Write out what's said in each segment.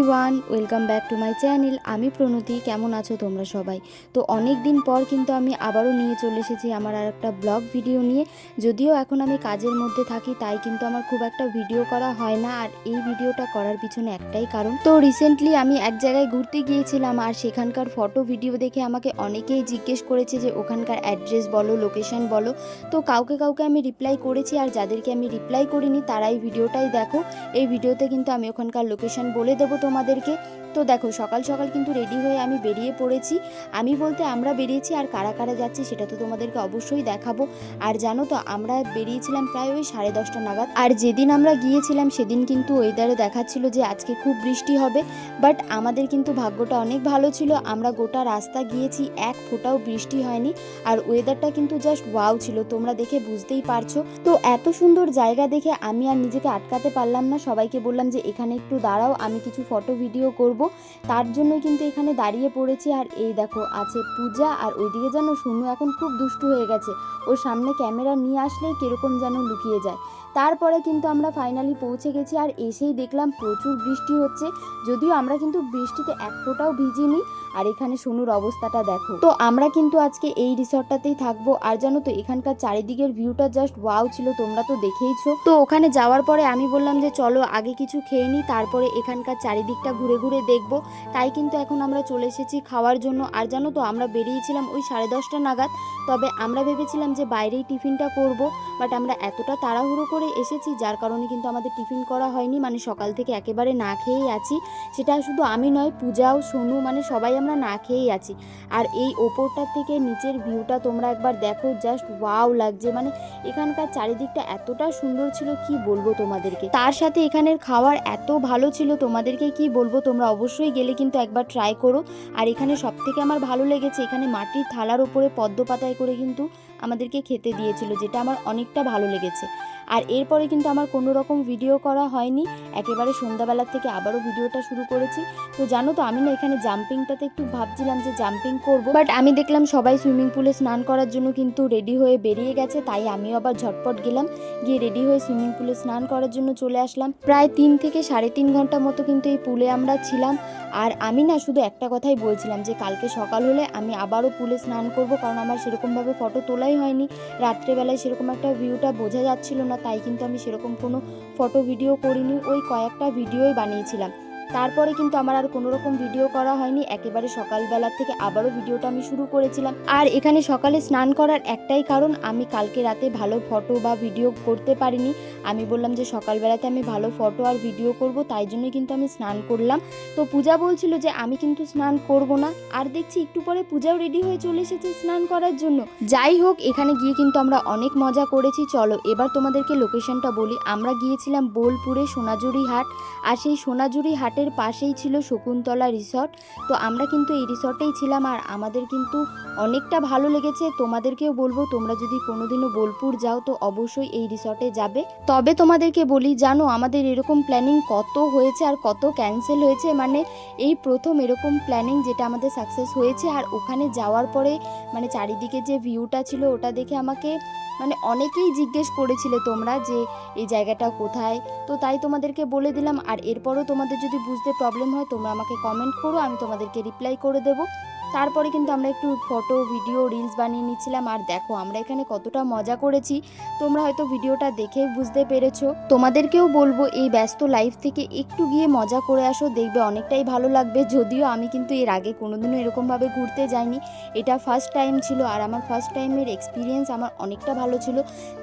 Everyone, welcome back to my channel. আমি প্রণতি। কেমন আছো তোমরা সবাই? তো অনেক দিন পর কিন্তু আমি আবারও নিয়ে চলে এসেছি আমার আর একটা ব্লগ ভিডিও নিয়ে। যদিও এখন আমি কাজের মধ্যে থাকি, তাই কিন্তু আমার খুব একটা ভিডিও করা হয় না। আর এই ভিডিওটা করার পিছনে একটাই কারণ, তো রিসেন্টলি আমি এক জায়গায় ঘুরতে গিয়েছিলাম, আর সেখানকার ফটো ভিডিও দেখে আমাকে অনেকেই জিজ্ঞেস করেছে যে ওখানকার অ্যাড্রেস বলো, লোকেশন বলো। তো কাউকে আমি রিপ্লাই করেছি, আর যাদেরকে আমি রিপ্লাই করিনি তারাই ভিডিওটাই দেখো। এই ভিডিওতে কিন্তু আমি ওখানকার লোকেশন বলে দেবো তোমাদেরকে। তো দেখো, সকাল সকাল কিন্তু রেডি হয়ে আমি বেরিয়ে পড়েছি। আমি বলতে আমরা বেরিয়েছি, আর কারা কারা যাচ্ছি সেটা তো তোমাদেরকে অবশ্যই দেখাবো। আর জানো তো, আমরা বেরিয়েছিলাম প্রায় ওই 10:30 নাগাদ। আর যেদিন আমরা গিয়েছিলাম সেদিন কিন্তু ওয়েদারে দেখাচ্ছিল যে আজকে খুব বৃষ্টি হবে, বাট আমাদের কিন্তু ভাগ্যটা অনেক ভালো ছিল। আমরা গোটা রাস্তা গিয়েছি, এক ফোঁটাও বৃষ্টি হয়নি। আর ওয়েদারটা কিন্তু জাস্ট ওয়াও ছিল, তোমরা দেখে বুঝতেই পারছো। তো এত সুন্দর জায়গা দেখে আমি আর নিজেকে আটকাতে পারলাম না। সবাইকে বললাম যে এখানে একটু দাঁড়াও, আমি কিছু ফটো ভিডিও করব। তার জন্য কিন্তু এখানে দাঁড়িয়ে পড়েছি। আর এই দেখো, আছে পূজা, আর ওইদিকে যেন সোনু এখন খুব দুষ্টু হয়ে গেছে। ওর সামনে ক্যামেরা নিয়ে আসলেই কিরকম যেন লুকিয়ে যায়। তারপরে কিন্তু আমরা ফাইনালি পৌঁছে গেছি, আর এসেই দেখলাম প্রচুর বৃষ্টি হচ্ছে। যদিও আমরা কিন্তু বৃষ্টিতে এক ফোঁটাও ভিজিনি। আর এখানে সোনুর অবস্থাটা দেখো। তো আমরা কিন্তু আজকে এই রিসর্টটাতেই থাকবো। আর জানো তো, এখানকার চারিদিকের ভিউটা জাস্ট ওয়াও ছিল, তোমরা তো দেখেইছো। তো ওখানে যাওয়ার পরে আমি বললাম যে চলো আগে কিছু খেয়ে নিই, তারপরে এখানকার চারিদিকটা ঘুরে ঘুরে দেখবো। তাই কিন্তু এখন আমরা চলে এসেছি খাওয়ার জন্য। আর জানো তো, আমরা বেরিয়েছিলাম ওই 10:30 নাগাদ। তবে আমরা ভেবেছিলাম যে বাইরেই টিফিনটা করব, বাট আমরা এতটা তাড়াহুড়ো করে এসেছি যার কারণে কিন্তু আমাদের টিফিন করা হয়নি। মানে সকাল থেকে একেবারে না খেয়েই আছি। সেটা শুধু আমি নয়, পূজাও, সোনু, মানে সবাই আমরা না খেয়েই আছি। আর এই ওপরটার থেকে নিচের ভিউটা তোমরা একবার দেখো, জাস্ট ওয়াও লাগছে। মানে এখানকার চারিদিকটা এতটা সুন্দর ছিল, কি বলবো তোমাদেরকে। তার সাথে এখানের খাবার এত ভালো ছিল, তোমাদেরকে কি বলবো। তোমরা অবশ্যই গেলে কিন্তু একবার ট্রাই করো। আর এখানে সব থেকে আমার ভালো লেগেছে, এখানে মাটির থালার ওপরে পদ্ম পাতায় করে কিন্তু আমাদেরকে খেতে দিয়েছিল, যেটা আমার অনেকটা ভালো লেগেছে। আর এরপরে কিন্তু আমার কোনো রকম ভিডিও করা হয়নি। একেবারে সন্ধ্যাবেলার থেকে আবারও ভিডিওটা শুরু করেছি। তো জানো তো, আমি না এখানে জাম্পিংটাতে একটু ভাবছিলাম যে জাম্পিং করব, বাট আমি দেখলাম সবাই সুইমিং পুলে স্নান করার জন্য কিন্তু রেডি হয়ে বেরিয়ে গেছে। তাই আমিও আবার ঝটপট গেলাম, গিয়ে রেডি হয়ে সুইমিং পুলে স্নান করার জন্য চলে আসলাম। প্রায় 3 থেকে 3.5 ঘন্টা মতো কিন্তু এই পুলে আমরা ছিলাম। আর আমি না শুধু একটা কথাই বলছিলাম যে কালকে সকাল হলে আমি আবারও পুলে স্নান করব, কারণ আমার সেরকমভাবে ফটো তোলাই হয়নি। রাত্রেবেলায় সেরকম একটা ভিউটা বোঝা যাচ্ছিল না, তাই কিন্তু আমি সেরকম কোনো ফটো ভিডিও করিনি, ওই কয়েকটা ভিডিওই বানিয়েছিলাম। তারপরে কিন্তু আমার আর কোনো রকম ভিডিও করা হয়নি। একেবারে সকালবেলার থেকে আবারও ভিডিওটা আমি শুরু করেছিলাম। আর এখানে সকালে স্নান করার একটাই কারণ, আমি কালকে রাতে ভালো ফটো বা ভিডিও করতে পারিনি। আমি বললাম যে সকালবেলাতে আমি ভালো ফটো আর ভিডিও করব, তাই জন্যই কিন্তু আমি স্নান করলাম। তো পূজা বলছিল যে আমি কিন্তু স্নান করব না, আর দেখছি একটু পরে পূজাও রেডি হয়ে চলে এসেছে স্নান করার জন্য। যাই হোক, এখানে গিয়ে কিন্তু আমরা অনেক মজা করেছি। চলো এবার তোমাদেরকে লোকেশনটা বলি। আমরা গিয়েছিলাম বোলপুরে সোনাঝুরি হাট, আর সেই সোনাঝুরি হাটের পাশেই ছিল শকুন্তলা রিসর্ট। তো আমরা কিন্তু এই রিসর্টেই ছিলাম, আর আমাদের কিন্তু অনেকটা ভালো লেগেছে। তোমাদেরকেও বলবো, তোমরা যদি কোনোদিনও বোলপুর যাও তো অবশ্যই এই রিসর্টে যাবে। তবে তোমাদেরকে বলি, জানো আমাদের এরকম প্ল্যানিং কত হয়েছে আর কত ক্যান্সেল হয়েছে। মানে এই প্রথম এরকম প্ল্যানিং যেটা আমাদের সাকসেস হয়েছে। আর ওখানে যাওয়ার পরে মানে চারিদিকে যে ভিউটা ছিল ওটা দেখে আমাকে মানে অনেকেই জিজ্ঞেস করেছিলে তোমরা যে এই জায়গাটা কোথায়। তো তাই তোমাদেরকে বলে দিলাম। আর এরপরও তোমাদের যদি বুঝতে প্রবলেম হয় তোমরা আমাকে কমেন্ট করো, আমি তোমাদেরকে রিপ্লাই করে দেবো। তারপরে কিন্তু আমরা একটু ফটো, ভিডিও, রিলস বানিয়ে নিচ্ছিলাম। আর দেখো আমরা এখানে কতটা মজা করেছি, তোমরা হয়তো ভিডিওটা দেখে বুঝতে পেরেছো। তোমাদেরকেও বলবো, এই ব্যস্ত লাইফ থেকে একটু গিয়ে মজা করে আসো, দেখবে অনেকটাই ভালো লাগবে। যদিও আমি কিন্তু এর আগে কোনোদিনও এরকমভাবে ঘুরতে যাইনি, এটা ফার্স্ট টাইম ছিল। আর আমার ফার্স্ট টাইমের এক্সপিরিয়েন্স আমার অনেকটা ভালো ছিল।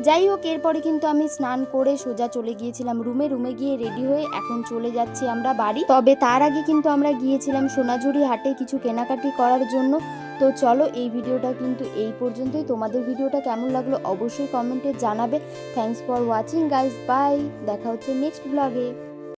যাই হোক, এরপরে কিন্তু আমি স্নান করে সোজা চলে গিয়েছিলাম রুমে গিয়ে রেডি হয়ে এখন চলে যাচ্ছি আমরা বাড়ি। তবে তার আগে কিন্তু আমরা গিয়েছিলাম সোনাঝুরি হাটে কিছু কেনাকাটি করার জন্য। তো চলো, এই ভিডিওটা কিন্তু এই পর্যন্তই। তোমাদের ভিডিওটা কেমন লাগলো অবশ্যই কমেন্টে জানাবে। Thanks for watching guys, bye. দেখা হচ্ছে নেক্সট ব্লগে।